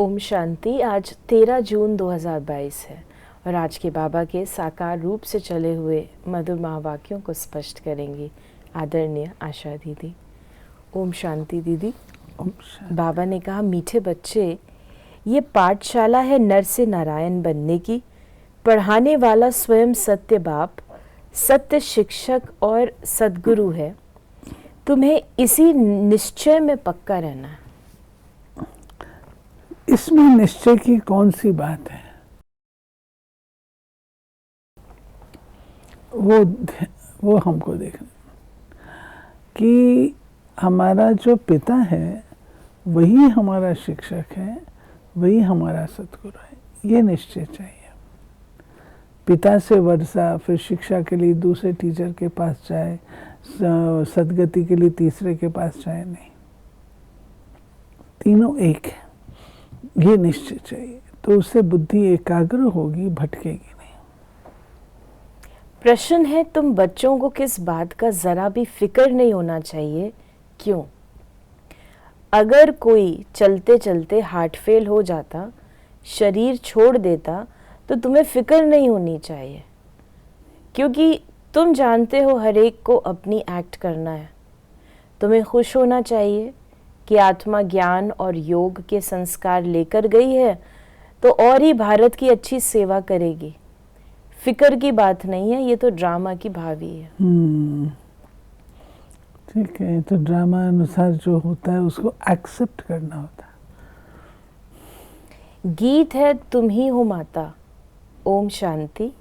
ओम शांति। आज 13 जून 2022 है और आज के बाबा के साकार रूप से चले हुए मधुर महावाक्यों को स्पष्ट करेंगी आदरणीय आशा दीदी। ओम शांति दीदी। बाबा ने कहा, मीठे बच्चे, ये पाठशाला है नर से नारायण बनने की। पढ़ाने वाला स्वयं सत्य बाप, सत्य शिक्षक और सद्गुरु है। तुम्हें इसी निश्चय में पक्का रहना है। इसमें निश्चय की कौन सी बात है? वो हमको देखना कि हमारा जो पिता है वही हमारा शिक्षक है, वही हमारा सद्गुरु है। ये निश्चय चाहिए। पिता से वर्षा, फिर शिक्षा के लिए दूसरे टीचर के पास जाए, सदगति के लिए तीसरे के पास जाए, नहीं, तीनों एक है। ये निश्चय चाहिए, तो उससे बुद्धि एकाग्र होगी, भटकेगी नहीं। प्रश्न है, तुम बच्चों को किस बात का जरा भी फिक्र नहीं होना चाहिए, क्यों? अगर कोई चलते चलते हार्ट फेल हो जाता, शरीर छोड़ देता, तो तुम्हें फिक्र नहीं होनी चाहिए, क्योंकि तुम जानते हो हर एक को अपनी एक्ट करना है। तुम्हें खुश होना चाहिए कि आत्मा ज्ञान और योग के संस्कार लेकर गई है, तो और ही भारत की अच्छी सेवा करेगी। फिक्र की बात नहीं है, ये तो ड्रामा की भावी है। ठीक है, तो ड्रामा अनुसार जो होता है उसको एक्सेप्ट करना होता है। गीत है, तुम ही हो माता। ओम शांति।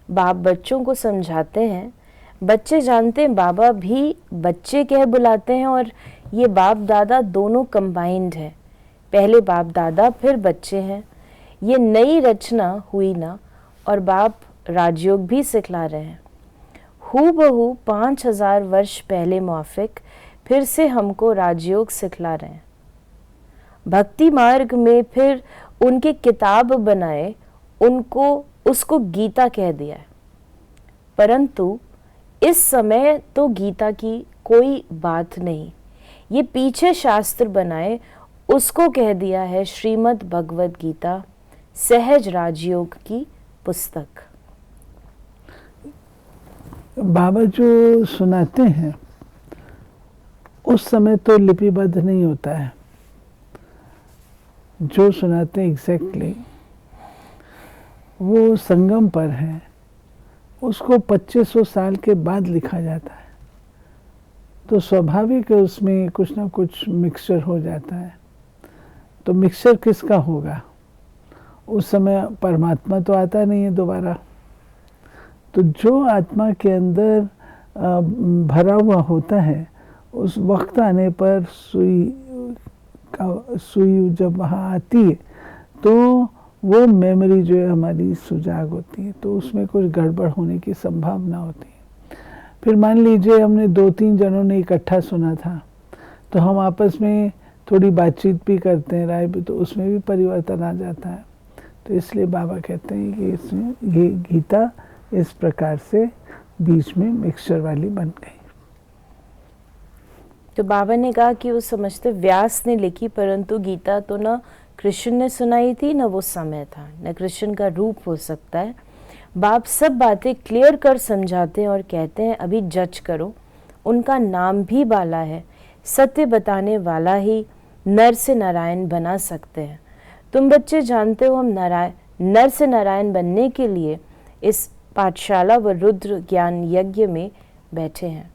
बाप बच्चों को समझाते हैं। बच्चे जानते हैं बाबा भी बच्चे कह बुलाते हैं, और ये बाप दादा दोनों कंबाइंड है। पहले बाप दादा फिर बच्चे हैं। ये नई रचना हुई ना, और बाप राजयोग भी सिखला रहे हैं। हूबहू 5000 वर्ष पहले मौफिक फिर से हमको राजयोग सिखला रहे हैं। भक्ति मार्ग में फिर उनके किताब बनाए, उसको गीता कह दिया है। परंतु इस समय तो गीता की कोई बात नहीं। ये पीछे शास्त्र बनाए, उसको कह दिया है श्रीमद् भगवद गीता, सहज राजयोग की पुस्तक। बाबा जो सुनाते हैं उस समय तो लिपिबद्ध नहीं होता है। जो सुनाते हैं एग्जैक्टली वो संगम पर है, उसको 2500 साल के बाद लिखा जाता है, तो स्वाभाविक है उसमें कुछ ना कुछ मिक्सचर हो जाता है। तो मिक्सचर किसका होगा? उस समय परमात्मा तो आता नहीं है दोबारा। तो जो आत्मा के अंदर भरा हुआ होता है, उस वक्त आने पर सुई जब वहाँ आती है तो वो मेमोरी जो है हमारी सुजाग होती है, तो उसमें कुछ गड़बड़ होने की संभावना होती है। फिर मान लीजिए हमने 2-3 जनों ने इकट्ठा सुना था, तो हम आपस में थोड़ी बातचीत भी करते हैं, राय भी, तो उसमें भी परिवर्तन आ जाता है। तो इसलिए बाबा कहते हैं कि इसमें ये गीता इस प्रकार से बीच में मिक्सचर वाली बन गई। तो बाबा ने कहा कि वो समझते व्यास ने लिखी, परंतु गीता तो ना कृष्ण ने सुनाई थी, ना वो समय था, न कृष्ण का रूप हो सकता है। बाप सब बातें क्लियर कर समझाते हैं और कहते हैं अभी जज करो। उनका नाम भी बाला है। सत्य बताने वाला ही नर से नारायण बना सकते हैं। तुम बच्चे जानते हो हम नर से नारायण बनने के लिए इस पाठशाला व रुद्र ज्ञान यज्ञ में बैठे हैं।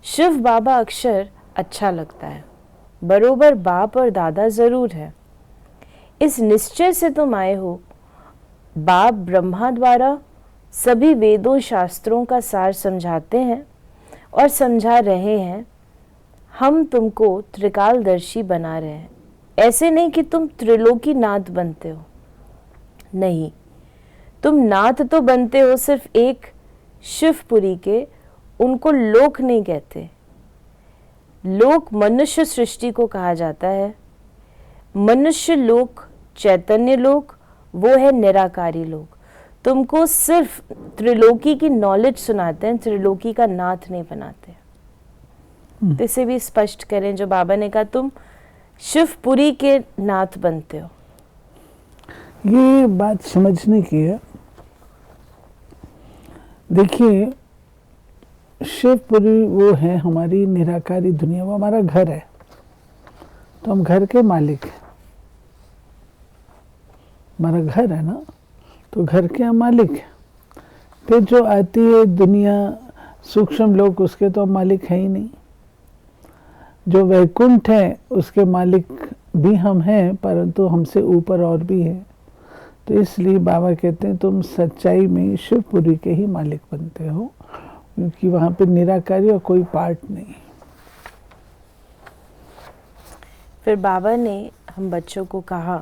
शिव बाबा अक्षर अच्छा लगता है, बरोबर बाप और दादा जरूर है। इस निश्चय से तुम आए हो। बाप ब्रह्मा द्वारा सभी वेदों शास्त्रों का सार समझाते हैं और समझा रहे हैं। हम तुमको त्रिकालदर्शी बना रहे हैं। ऐसे नहीं कि तुम त्रिलोकी नाथ बनते हो, नहीं, तुम नाथ तो बनते हो सिर्फ एक शिवपुरी के। उनको लोक नहीं कहते। लोक मनुष्य सृष्टि को कहा जाता है। मनुष्य लोक, चैतन्य लोक, वो है निराकारी लोक। तुमको सिर्फ त्रिलोकी की नॉलेज सुनाते हैं, त्रिलोकी का नाथ नहीं बनाते। तो इसे भी स्पष्ट करें जो बाबा ने कहा, तुम शिवपुरी के नाथ बनते हो। ये बात समझने की है। देखिए, शिवपुरी वो है हमारी निराकारी दुनिया, वो हमारा घर है, तो हम घर के मालिक हैं। हमारा घर है ना, तो घर के हम मालिक हैं। फिर जो आती है दुनिया, सूक्ष्म लोग, उसके तो हम मालिक हैं ही नहीं। जो वैकुंठ है उसके मालिक भी हम हैं, परंतु हमसे ऊपर और भी है। तो इसलिए बाबा कहते हैं तुम सच्चाई में शिवपुरी के ही मालिक बनते हो, क्योंकि वहाँ पे निराकारी और कोई पार्ट नहीं। फिर बाबा ने हम बच्चों को कहा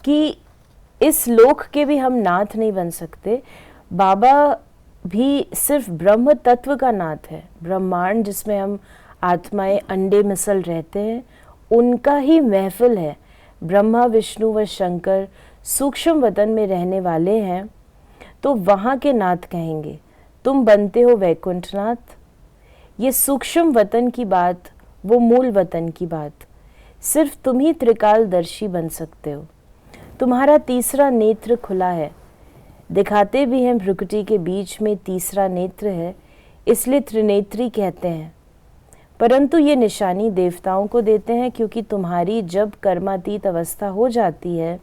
कि इस लोक के भी हम नाथ नहीं बन सकते। बाबा भी सिर्फ ब्रह्म तत्व का नाथ है। ब्रह्मांड जिसमें हम आत्माएं अंडे मिसल रहते हैं, उनका ही महफिल है। ब्रह्मा, विष्णु व शंकर सूक्ष्म वतन में रहने वाले हैं, तो वहाँ के नाथ कहेंगे। तुम बनते हो वैकुंठनाथ। ये सूक्ष्म वतन की बात, वो मूल वतन की बात, सिर्फ तुम ही त्रिकालदर्शी बन सकते हो। तुम्हारा तीसरा नेत्र खुला है। दिखाते भी हैं भ्रुकुटी के बीच में तीसरा नेत्र है, इसलिए त्रिनेत्री कहते हैं। परंतु ये निशानी देवताओं को देते हैं, क्योंकि तुम्हारी जब कर्मातीत अवस्था हो जाती है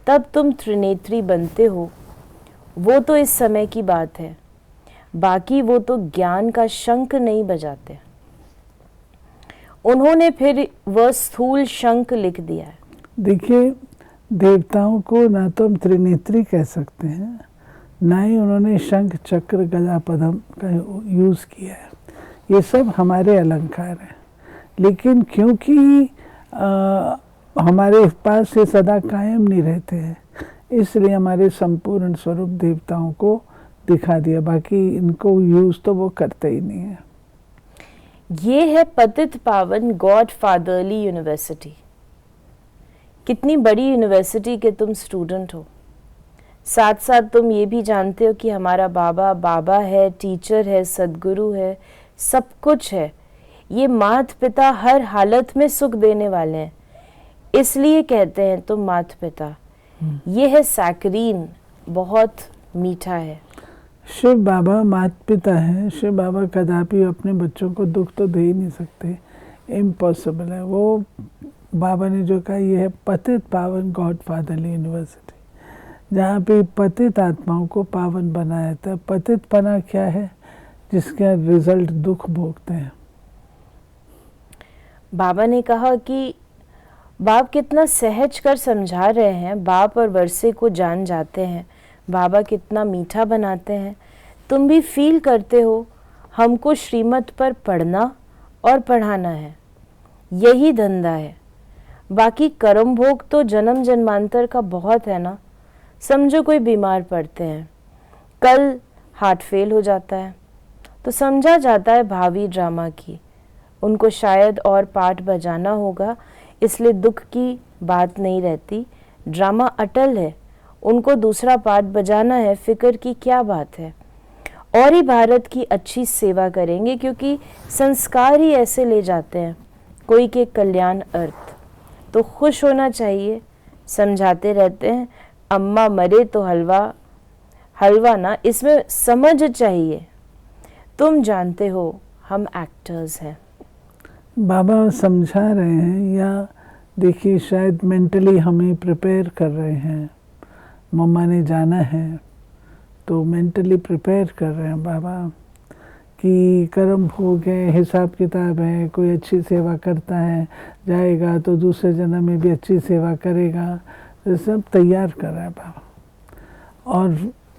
तब तुम त्रिनेत्री बनते हो। वो तो इस समय की बात है, बाकी वो तो ज्ञान का शंख नहीं बजाते। उन्होंने फिर वह स्थूल शंख लिख दिया है। देखिए, देवताओं को ना तो हम त्रिनेत्री कह सकते हैं, ना ही उन्होंने शंख, चक्र, गदा, पद्म का यूज़ किया है। ये सब हमारे अलंकार हैं, लेकिन क्योंकि हमारे पास ये सदा कायम नहीं रहते हैं, इसलिए हमारे संपूर्ण स्वरूप देवताओं को दिखा दिया। बाकी इनको यूज़ तो वो करते ही नहीं है। ये है पतित पावन गॉड फादरली यूनिवर्सिटी। कितनी बड़ी यूनिवर्सिटी के तुम स्टूडेंट हो। साथ साथ तुम ये भी जानते हो कि हमारा बाबा बाबा है, टीचर है, सदगुरु है, सब कुछ है। ये माता पिता हर हालत में सुख देने वाले हैं, इसलिए कहते हैं तुम माता पिता। ये है सैकरीन, बहुत मीठा है। शिव बाबा माता पिता है। शिव बाबा कदापि अपने बच्चों को दुख तो दे ही नहीं सकते, इम्पॉसिबल है। वो बाबा ने जो कहा, ये है पतित पावन गॉड फादरली यूनिवर्सिटी, जहाँ पे पतित आत्माओं को पावन बनाया था। पतित पना क्या है? जिसका रिजल्ट दुख भोगते हैं। बाबा ने कहा कि बाप कितना सहज कर समझा रहे हैं। बाप और वर्षे को जान जाते हैं। बाबा कितना मीठा बनाते हैं। तुम भी फील करते हो। हमको श्रीमत पर पढ़ना और पढ़ाना है, यही धंधा है। बाकी कर्म भोग तो जन्म जन्मांतर का बहुत है ना। समझो कोई बीमार पड़ते हैं, कल हार्ट फेल हो जाता है, तो समझा जाता है भावी ड्रामा की। उनको शायद और पार्ट बजाना होगा, इसलिए दुख की बात नहीं रहती। ड्रामा अटल है, उनको दूसरा पार्ट बजाना है, फिक्र की क्या बात है। और ही भारत की अच्छी सेवा करेंगे, क्योंकि संस्कार ही ऐसे ले जाते हैं कोई के कल्याण अर्थ। तो खुश होना चाहिए। समझाते रहते हैं, अम्मा मरे तो हलवा हलवा ना, इसमें समझ चाहिए। तुम जानते हो हम एक्टर्स हैं। बाबा समझा रहे हैं, या देखिए शायद मेंटली हमें प्रिपेयर कर रहे हैं। मम्मा ने जाना है तो मेंटली प्रिपेयर कर रहे हैं बाबा कि कर्म भोग है, हिसाब किताब है। कोई अच्छी सेवा करता है, जाएगा तो दूसरे जन्म में भी अच्छी सेवा करेगा। तो सब तैयार कर रहा है बाबा। और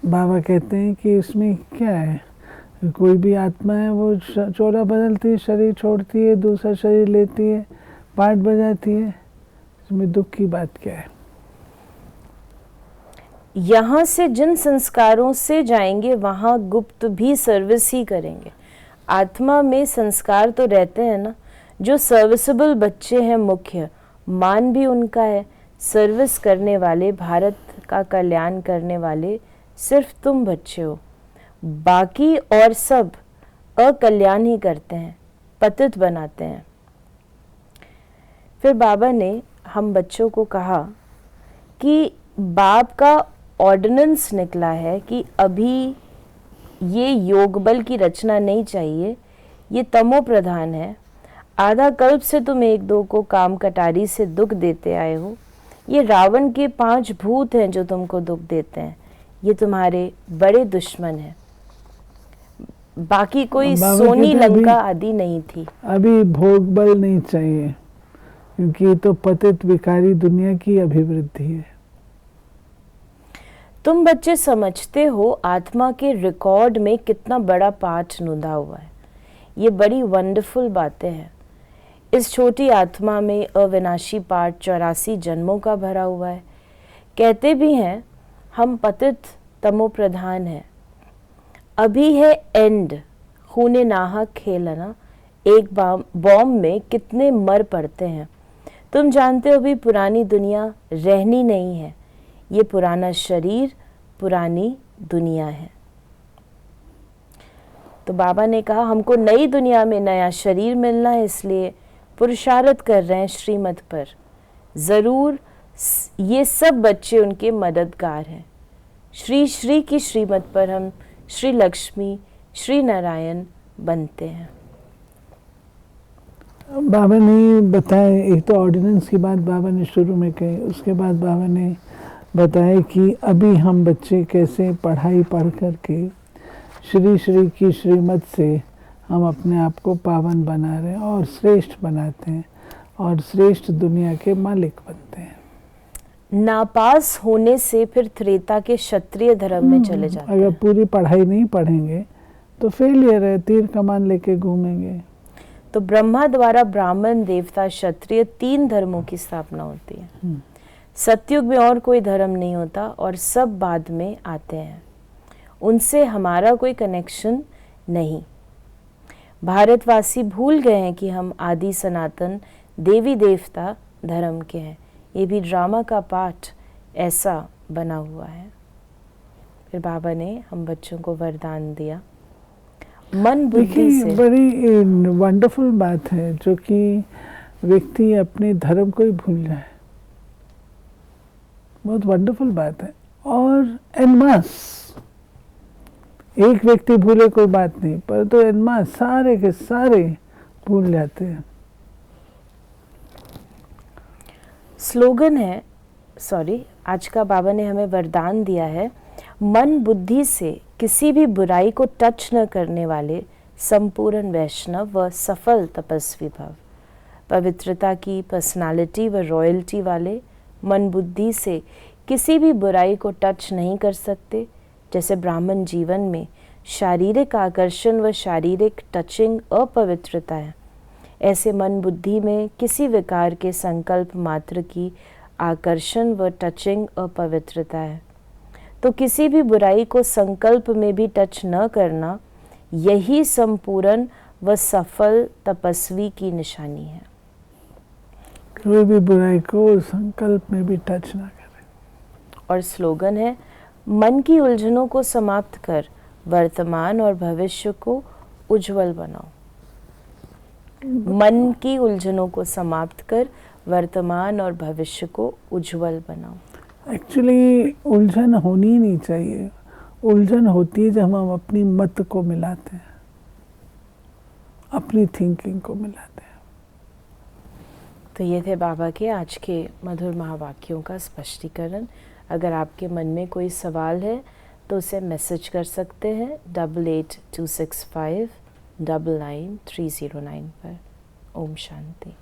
बाबा कहते हैं कि इसमें क्या है, कोई भी आत्मा है वो चोला बदलती है, शरीर छोड़ती है, दूसरा शरीर लेती है, पार्ट बजाती है। इसमें दुख की बात क्या है? यहाँ से जिन संस्कारों से जाएंगे वहाँ गुप्त भी सर्विस ही करेंगे। आत्मा में संस्कार तो रहते हैं ना। जो सर्विसेबल बच्चे हैं, मुख्य मान भी उनका है। सर्विस करने वाले, भारत का कल्याण करने वाले सिर्फ तुम बच्चे हो। बाकी और सब अकल्याण ही करते हैं, पतित बनाते हैं। फिर बाबा ने हम बच्चों को कहा कि बाप का ऑर्डिनेंस निकला है कि अभी ये योग बल की रचना नहीं चाहिए, ये तमो प्रधान है। आधा कल्प से तुम एक दो को काम कटारी से दुख देते आए हो। ये रावण के 5 भूत हैं जो तुमको दुख देते हैं, ये तुम्हारे बड़े दुश्मन हैं। बाकी कोई बाबा सोनी कहते हैं लंका आदि नहीं थी। अभी भोग बल नहीं चाहिए, क्योंकि ये तो पतित विकारी दुनिया की अभिवृद्धि है। तुम बच्चे समझते हो आत्मा के रिकॉर्ड में कितना बड़ा पाठ नोंदा हुआ है। ये बड़ी वंडरफुल बातें हैं। इस छोटी आत्मा में अविनाशी पाठ 84 जन्मों का भरा हुआ है। कहते भी हैं हम पतित तमो प्रधान हैं। अभी है एंड, खूने नाहक खेलना। एक बॉम्ब में कितने मर पड़ते हैं। तुम जानते हो भी पुरानी दुनिया रहनी नहीं है। ये पुराना शरीर, पुरानी दुनिया है। तो बाबा ने कहा हमको नई दुनिया में नया शरीर मिलना है, इसलिए पुरुषार्थ कर रहे हैं श्रीमत पर। ज़रूर ये सब बच्चे उनके मददगार हैं। श्री श्री की श्रीमत पर हम श्री लक्ष्मी, श्री नारायण बनते हैं। बाबा ने बताया, एक तो ऑर्डिनेंस की बात बाबा ने शुरू में कही, उसके बाद बाबा ने बताया कि अभी हम बच्चे कैसे पढ़ाई पढ़ करके श्री श्री की श्रीमत से हम अपने आप को पावन बना रहे हैं और श्रेष्ठ बनाते हैं और श्रेष्ठ दुनिया के मालिक बनते हैं। नापास होने से फिर त्रेता के क्षत्रिय धर्म में चले जाते हैं। अगर पूरी पढ़ाई नहीं पढ़ेंगे तो फेलियर है, तीर कमान लेके घूमेंगे। तो ब्रह्मा द्वारा ब्राह्मण, देवता, क्षत्रिय 3 धर्मों की स्थापना होती है। सतयुग में और कोई धर्म नहीं होता और सब बाद में आते हैं, उनसे हमारा कोई कनेक्शन नहीं। भारतवासी भूल गए हैं कि हम आदि सनातन देवी देवता धर्म के हैं। ये भी ड्रामा का पार्ट ऐसा बना हुआ है। फिर बाबा ने हम बच्चों को वरदान दिया, मन बुद्धि से। बड़ी वंडरफुल बात है जो कि व्यक्ति अपने धर्म को ही भूल जाए। बहुत वंडरफुल बात है। और एनमास, एक व्यक्ति भूले कोई बात नहीं, पर तो एनमास सारे के सारे भूल जाते हैं। स्लोगन है, आज का बाबा ने हमें वरदान दिया है, मन बुद्धि से किसी भी बुराई को टच न करने वाले संपूर्ण वैष्णव व सफल तपस्वी भव। पवित्रता की पर्सनालिटी व रॉयल्टी वाले मन बुद्धि से किसी भी बुराई को टच नहीं कर सकते। जैसे ब्राह्मण जीवन में शारीरिक आकर्षण व शारीरिक टचिंग अपवित्रता है, ऐसे मन बुद्धि में किसी विकार के संकल्प मात्र की आकर्षण व टचिंग अपवित्रता है। तो किसी भी बुराई को संकल्प में भी टच न करना, यही संपूर्ण व सफल तपस्वी की निशानी है। कोई भी बुराई को संकल्प में भी टच ना करें। और स्लोगन है, मन की उलझनों को समाप्त कर वर्तमान और भविष्य को उज्जवल बनाओ। मन की उलझनों को समाप्त कर वर्तमान और भविष्य को उज्जवल बनाओ। एक्चुअली उलझन होनी ही नहीं चाहिए। उलझन होती है जब हम अपनी मत को मिलाते हैं, अपनी थिंकिंग को मिलाते हैं। तो ये थे बाबा के आज के मधुर महावाक्यों का स्पष्टीकरण। अगर आपके मन में कोई सवाल है तो उसे मैसेज कर सकते हैं 8826599309 पर। ओम शांति।